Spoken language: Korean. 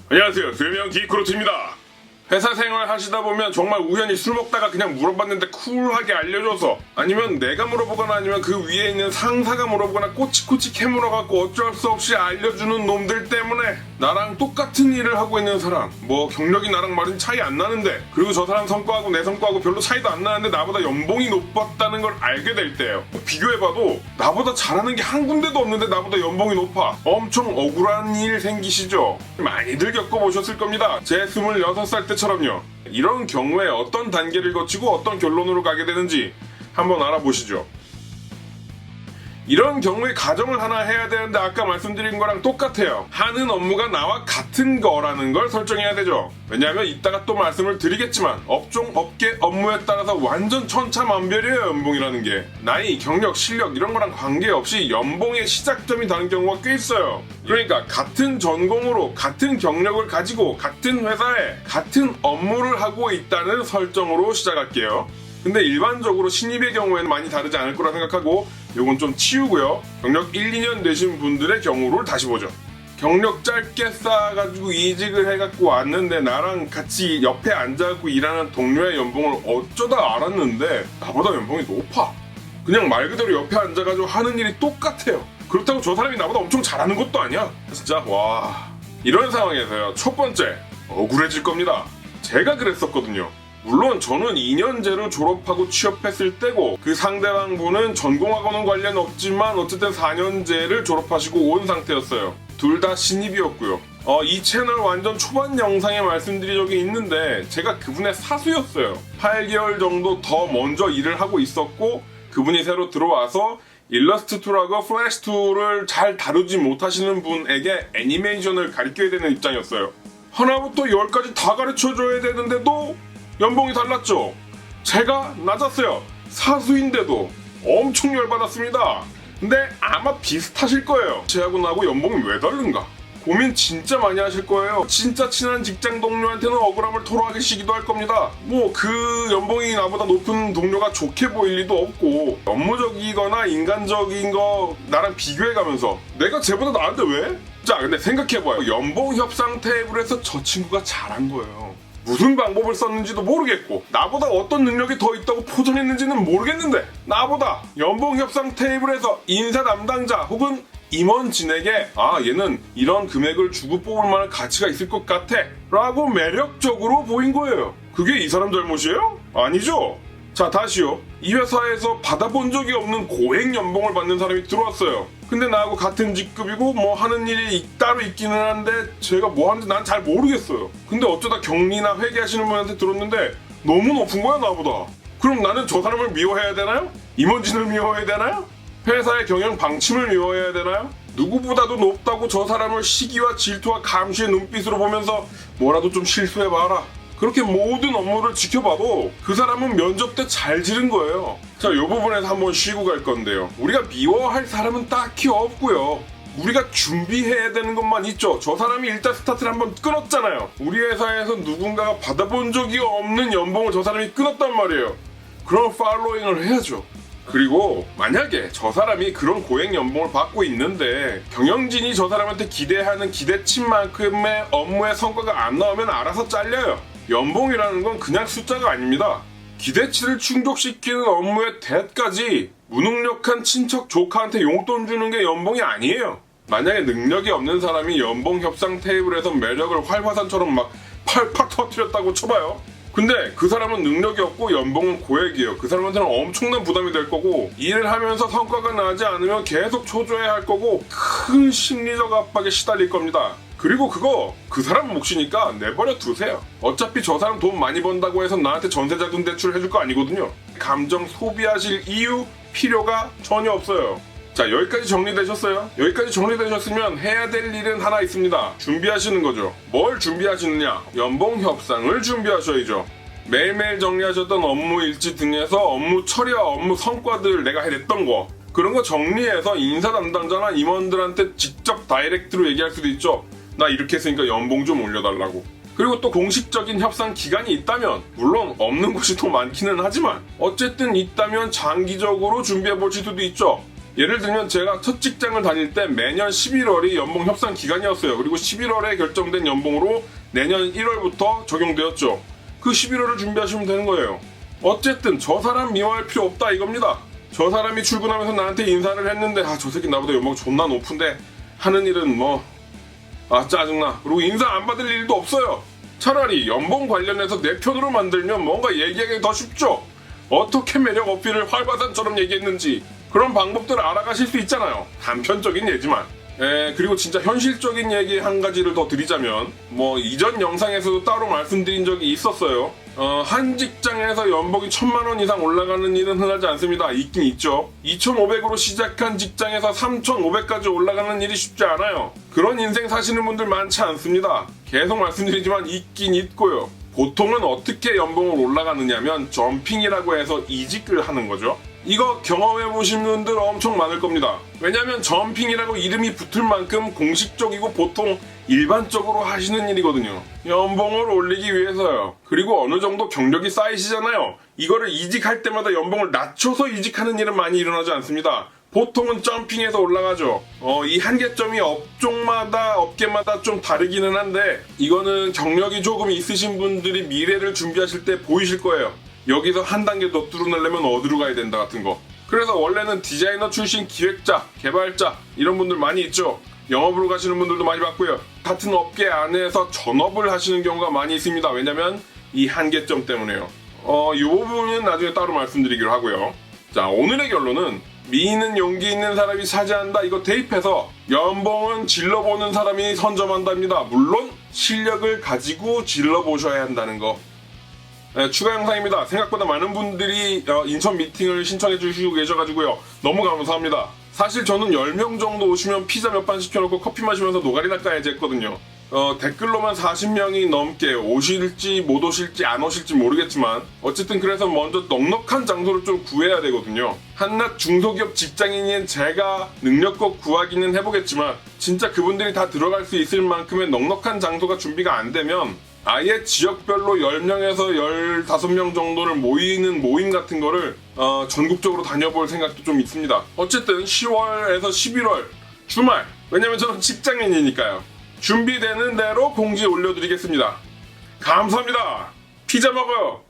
안녕하세요. 쇠명 기크로트입니다. 회사 생활 하시다 보면 정말 우연히 술 먹다가 그냥 물어봤는데 쿨하게 알려줘서, 아니면 내가 물어보거나 아니면 그 위에 있는 상사가 물어보거나 꼬치꼬치 캐물어갖고 어쩔 수 없이 알려주는 놈들 때문에 나랑 똑같은 일을 하고 있는 사람, 뭐 경력이 나랑 말은 차이 안 나는데, 그리고 저 사람 성과하고 내 성과하고 별로 차이도 안 나는데 나보다 연봉이 높았다는 걸 알게 될 때예요. 비교해봐도 나보다 잘하는 게 한 군데도 없는데 나보다 연봉이 높아. 엄청 억울한 일 생기시죠? 많이들 겪어보셨을 겁니다. 제 26살 때처럼요. 이런 경우에 어떤 단계를 거치고 어떤 결론으로 가게 되는지 한번 알아보시죠. 이런 경우에 가정을 하나 해야 되는데 아까 말씀드린 거랑 똑같아요. 하는 업무가 나와 같은 거라는 걸 설정해야 되죠. 왜냐하면 이따가 또 말씀을 드리겠지만 업종, 업계, 업무에 따라서 완전 천차만별이에요. 연봉이라는 게. 나이, 경력, 실력 이런 거랑 관계없이 연봉의 시작점이 다른 경우가 꽤 있어요. 그러니까 같은 전공으로 같은 경력을 가지고 같은 회사에 같은 업무를 하고 있다는 설정으로 시작할게요. 근데 일반적으로 신입의 경우에는 많이 다르지 않을 거라 생각하고 요건 좀 치우고요. 경력 1, 2년 되신 분들의 경우를 다시 보죠. 경력 짧게 쌓아가지고 이직을 해갖고 왔는데 나랑 같이 옆에 앉아갖고 일하는 동료의 연봉을 어쩌다 알았는데 나보다 연봉이 높아. 그냥 말 그대로 옆에 앉아가지고 하는 일이 똑같아요. 그렇다고 저 사람이 나보다 엄청 잘하는 것도 아니야. 진짜 와. 이런 상황에서요, 첫 번째 억울해질 겁니다. 제가 그랬었거든요. 물론 저는 2년제로 졸업하고 취업했을 때고 그 상대방 분은 전공하고는 관련 없지만 어쨌든 4년제를 졸업하시고 온 상태였어요. 둘 다 신입이었고요. 이 채널 완전 초반 영상에 말씀드린 적이 있는데 제가 그분의 사수였어요. 8개월 정도 더 먼저 일을 하고 있었고 그분이 새로 들어와서 일러스트2라고 플래시2를 잘 다루지 못하시는 분에게 애니메이션을 가르쳐야 되는 입장이었어요. 하나부터 10까지 다 가르쳐줘야 되는데도 연봉이 달랐죠. 제가 낮았어요. 사수인데도 엄청 열받았습니다. 근데 아마 비슷하실 거예요. 제하고 나하고 연봉이 왜 다른가? 고민 진짜 많이 하실 거예요. 진짜 친한 직장 동료한테는 억울함을 토로하시기도 할 겁니다. 뭐 그 연봉이 나보다 높은 동료가 좋게 보일 리도 없고 업무적이거나 인간적인 거 나랑 비교해가면서 내가 쟤보다 나은데 왜? 자, 근데 생각해봐요. 연봉 협상 테이블에서 저 친구가 잘한 거예요. 무슨 방법을 썼는지도 모르겠고 나보다 어떤 능력이 더 있다고 포장했는지는 모르겠는데 나보다 연봉 협상 테이블에서 인사 담당자 혹은 임원진에게 얘는 이런 금액을 주고 뽑을 만한 가치가 있을 것 같아 라고 매력적으로 보인 거예요. 그게 이 사람 잘못이에요? 아니죠? 자, 다시요. 이 회사에서 받아본 적이 없는 고액 연봉을 받는 사람이 들어왔어요. 근데 나하고 같은 직급이고 뭐 하는 일이 따로 있기는 한데 제가 뭐 하는지 난 잘 모르겠어요. 근데 어쩌다 경리나 회계하시는 분한테 들었는데 너무 높은 거야 나보다. 그럼 나는 저 사람을 미워해야 되나요? 임원진을 미워해야 되나요? 회사의 경영 방침을 미워해야 되나요? 누구보다도 높다고 저 사람을 시기와 질투와 감시의 눈빛으로 보면서 뭐라도 좀 실수해봐라. 그렇게 모든 업무를 지켜봐도 그 사람은 면접 때 잘 지른 거예요. 자, 이 부분에서 한번 쉬고 갈 건데요. 우리가 미워할 사람은 딱히 없고요. 우리가 준비해야 되는 것만 있죠. 저 사람이 일단 스타트를 한번 끊었잖아요. 우리 회사에서 누군가가 받아본 적이 없는 연봉을 저 사람이 끊었단 말이에요. 그럼 팔로잉을 해야죠. 그리고 만약에 저 사람이 그런 고액 연봉을 받고 있는데 경영진이 저 사람한테 기대하는 기대치만큼의 업무의 성과가 안 나오면 알아서 잘려요. 연봉이라는 건 그냥 숫자가 아닙니다. 기대치를 충족시키는 업무의 대까지 무능력한 친척 조카한테 용돈 주는 게 연봉이 아니에요. 만약에 능력이 없는 사람이 연봉 협상 테이블에서 매력을 활화산처럼 막 팔팍 터뜨렸다고 쳐봐요. 근데 그 사람은 능력이 없고 연봉은 고액이에요. 그 사람한테는 엄청난 부담이 될 거고 일을 하면서 성과가 나지 않으면 계속 초조해야 할 거고 큰 심리적 압박에 시달릴 겁니다. 그리고 그거 그 사람 몫이니까 내버려 두세요. 어차피 저 사람 돈 많이 번다고 해서 나한테 전세자금 대출 해줄 거 아니거든요. 감정 소비하실 이유, 필요가 전혀 없어요. 자, 여기까지 정리되셨어요? 여기까지 정리되셨으면 해야 될 일은 하나 있습니다. 준비하시는 거죠. 뭘 준비하시느냐? 연봉 협상을 준비하셔야죠. 매일매일 정리하셨던 업무 일지 등에서 업무 처리와 업무 성과들 내가 해냈던 거 그런 거 정리해서 인사 담당자나 임원들한테 직접 다이렉트로 얘기할 수도 있죠. 나 이렇게 했으니까 연봉 좀 올려달라고. 그리고 또 공식적인 협상 기간이 있다면 물론 없는 곳이 더 많기는 하지만 어쨌든 있다면 장기적으로 준비해 볼 수도 있죠. 예를 들면 제가 첫 직장을 다닐 때 매년 11월이 연봉 협상 기간이었어요. 그리고 11월에 결정된 연봉으로 내년 1월부터 적용되었죠. 그 11월을 준비하시면 되는 거예요. 어쨌든 저 사람 미워할 필요 없다 이겁니다. 저 사람이 출근하면서 나한테 인사를 했는데 저 새끼 나보다 연봉 존나 높은데 하는 일은 짜증나. 그리고 인사 안 받을 일도 없어요. 차라리 연봉 관련해서 내 편으로 만들면 뭔가 얘기하기 더 쉽죠. 어떻게 매력 어필을 활바산처럼 얘기했는지 그런 방법들을 알아가실 수 있잖아요. 단편적인 예지만. 그리고 진짜 현실적인 얘기 한 가지를 더 드리자면 이전 영상에서도 따로 말씀드린 적이 있었어요. 한 직장에서 연봉이 1,000만 원 이상 올라가는 일은 흔하지 않습니다. 있긴 있죠. 2,500으로 시작한 직장에서 3,500까지 올라가는 일이 쉽지 않아요. 그런 인생 사시는 분들 많지 않습니다. 계속 말씀드리지만 있긴 있고요. 보통은 어떻게 연봉을 올라가느냐면 점핑이라고 해서 이직을 하는 거죠. 이거 경험해보신 분들 엄청 많을 겁니다. 왜냐면 점핑이라고 이름이 붙을 만큼 공식적이고 보통 일반적으로 하시는 일이거든요. 연봉을 올리기 위해서요. 그리고 어느 정도 경력이 쌓이시잖아요. 이거를 이직할 때마다 연봉을 낮춰서 이직하는 일은 많이 일어나지 않습니다. 보통은 점핑해서 올라가죠. 이 한계점이 업계마다 좀 다르기는 한데 이거는 경력이 조금 있으신 분들이 미래를 준비하실 때 보이실 거예요. 여기서 한 단계 더 뚫어내려면 어디로 가야 된다 같은 거. 그래서 원래는 디자이너 출신 기획자, 개발자 이런 분들 많이 있죠. 영업으로 가시는 분들도 많이 봤고요. 같은 업계 안에서 전업을 하시는 경우가 많이 있습니다. 왜냐면 이 한계점 때문에요. 이 부분은 나중에 따로 말씀드리기로 하고요. 자, 오늘의 결론은 미인은 용기 있는 사람이 차지한다. 이거 대입해서 연봉은 질러보는 사람이 선점한답니다. 물론 실력을 가지고 질러보셔야 한다는 거. 추가 영상입니다. 생각보다 많은 분들이 인천 미팅을 신청해 주시고 계셔가지고요. 너무 감사합니다. 사실 저는 10명 정도 오시면 피자 몇 판 시켜놓고 커피 마시면서 노가리 닦아야지 했거든요. 댓글로만 40명이 넘게 오실지 못 오실지 안 오실지 모르겠지만 어쨌든 그래서 먼저 넉넉한 장소를 좀 구해야 되거든요. 한낱 중소기업 직장인인 제가 능력껏 구하기는 해보겠지만 진짜 그분들이 다 들어갈 수 있을 만큼의 넉넉한 장소가 준비가 안 되면 아예 지역별로 10명에서 15명 정도를 모이는 모임 같은 거를 전국적으로 다녀볼 생각도 좀 있습니다. 어쨌든 10월에서 11월 주말, 왜냐면 저는 직장인이니까요. 준비되는 대로 공지 올려드리겠습니다. 감사합니다. 피자 먹어요.